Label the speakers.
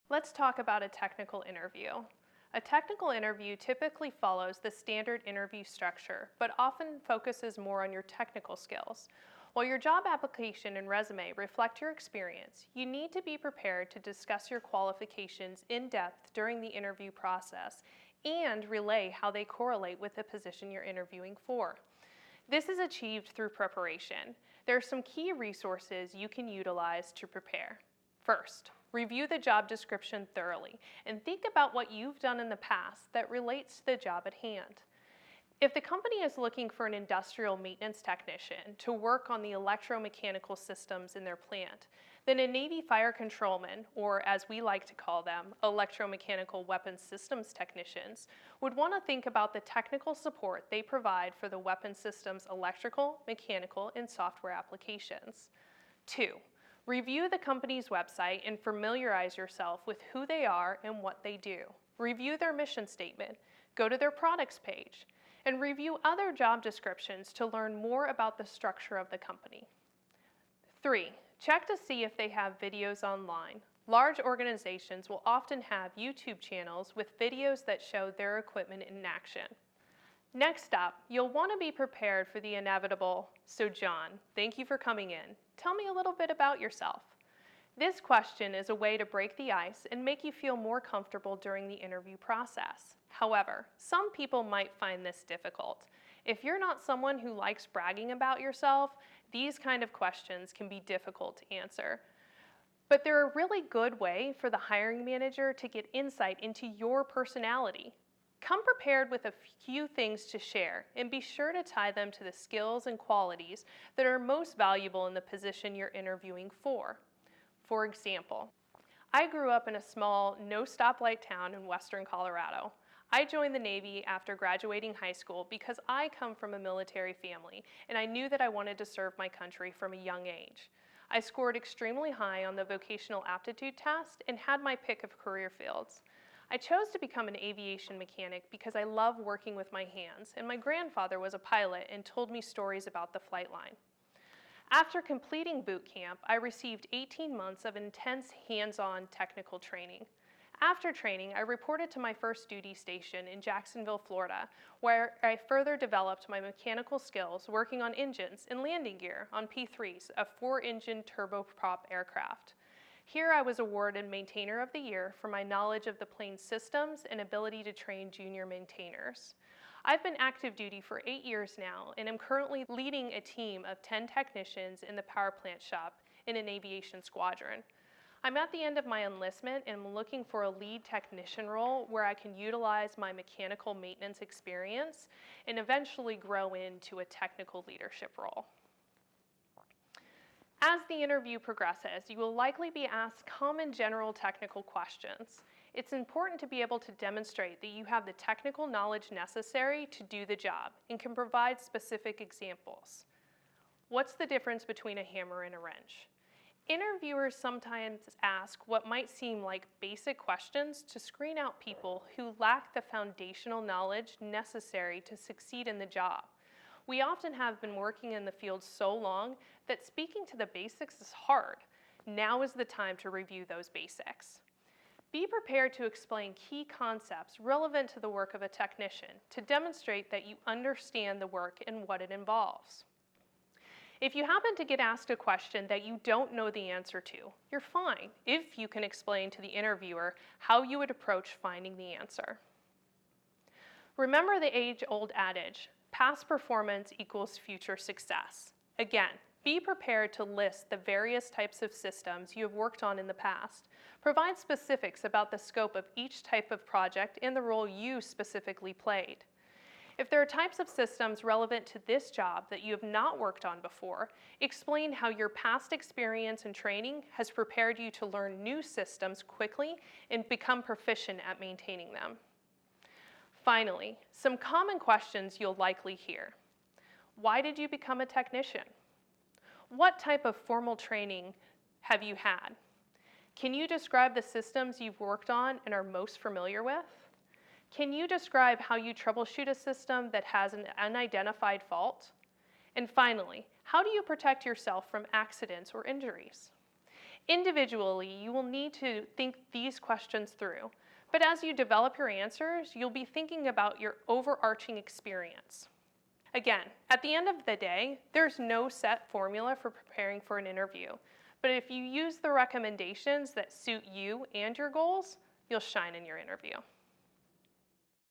Speaker 1: Let's talk about a technical interview. A technical interview typically follows the standard interview structure, but often focuses more on your technical skills. While your job application and resume reflect your experience, you need to be prepared to discuss your qualifications in depth during the interview process and relay how they correlate with the position you're interviewing for. This is achieved through preparation. There are some key resources you can utilize to prepare. First, review the job description thoroughly and think about what you've done in the past that relates to the job at hand. If the company is looking for an industrial maintenance technician to work on the electromechanical systems in their plant, then a Navy fire controlman, or as we like to call them, electromechanical weapons systems technicians, would want to think about the technical support they provide for the weapon system's electrical, mechanical, and software applications. 2. Review the company's website and familiarize yourself with who they are and what they do. Review their mission statement, go to their products page, and review other job descriptions to learn more about the structure of the company. 3. Check to see if they have videos online. Large organizations will often have YouTube channels with videos that show their equipment in action. Next up, you'll want to be prepared for the inevitable, "So John, thank you for coming in. Tell me a little bit about yourself." This question is a way to break the ice and make you feel more comfortable during the interview process. However, some people might find this difficult. If you're not someone who likes bragging about yourself, these kind of questions can be difficult to answer. But they're a really good way for the hiring manager to get insight into your personality. Come prepared with a few things to share and be sure to tie them to the skills and qualities that are most valuable in the position you're interviewing for. For example, I grew up in a small, no stoplight town in western Colorado. I joined the Navy after graduating high school because I come from a military family and I knew that I wanted to serve my country from a young age. I scored extremely high on the vocational aptitude test and had my pick of career fields. I chose to become an aviation mechanic because I love working with my hands, and my grandfather was a pilot and told me stories about the flight line. After completing boot camp, I received 18 months of intense hands-on technical training. After training, I reported to my first duty station in Jacksonville, Florida, where I further developed my mechanical skills working on engines and landing gear on P-3s, a 4-engine turboprop aircraft. Here I was awarded Maintainer of the Year for my knowledge of the plane's systems and ability to train junior maintainers. I've been active duty for 8 years now and am currently leading a team of 10 technicians in the power plant shop in an aviation squadron. I'm at the end of my enlistment and am looking for a lead technician role where I can utilize my mechanical maintenance experience and eventually grow into a technical leadership role. As the interview progresses, you will likely be asked common general technical questions. It's important to be able to demonstrate that you have the technical knowledge necessary to do the job and can provide specific examples. What's the difference between a hammer and a wrench? Interviewers sometimes ask what might seem like basic questions to screen out people who lack the foundational knowledge necessary to succeed in the job. We often have been working in the field so long that speaking to the basics is hard. Now is the time to review those basics. Be prepared to explain key concepts relevant to the work of a technician to demonstrate that you understand the work and what it involves. If you happen to get asked a question that you don't know the answer to, you're fine if you can explain to the interviewer how you would approach finding the answer. Remember the age-old adage, past performance equals future success. Again, be prepared to list the various types of systems you have worked on in the past. Provide specifics about the scope of each type of project and the role you specifically played. If there are types of systems relevant to this job that you have not worked on before, explain how your past experience and training has prepared you to learn new systems quickly and become proficient at maintaining them. Finally, some common questions you'll likely hear. Why did you become a technician? What type of formal training have you had? Can you describe the systems you've worked on and are most familiar with? Can you describe how you troubleshoot a system that has an unidentified fault? And finally, how do you protect yourself from accidents or injuries? Individually, you will need to think these questions through, but as you develop your answers, you'll be thinking about your overarching experience. Again, at the end of the day, there's no set formula for preparing for an interview, but if you use the recommendations that suit you and your goals, you'll shine in your interview.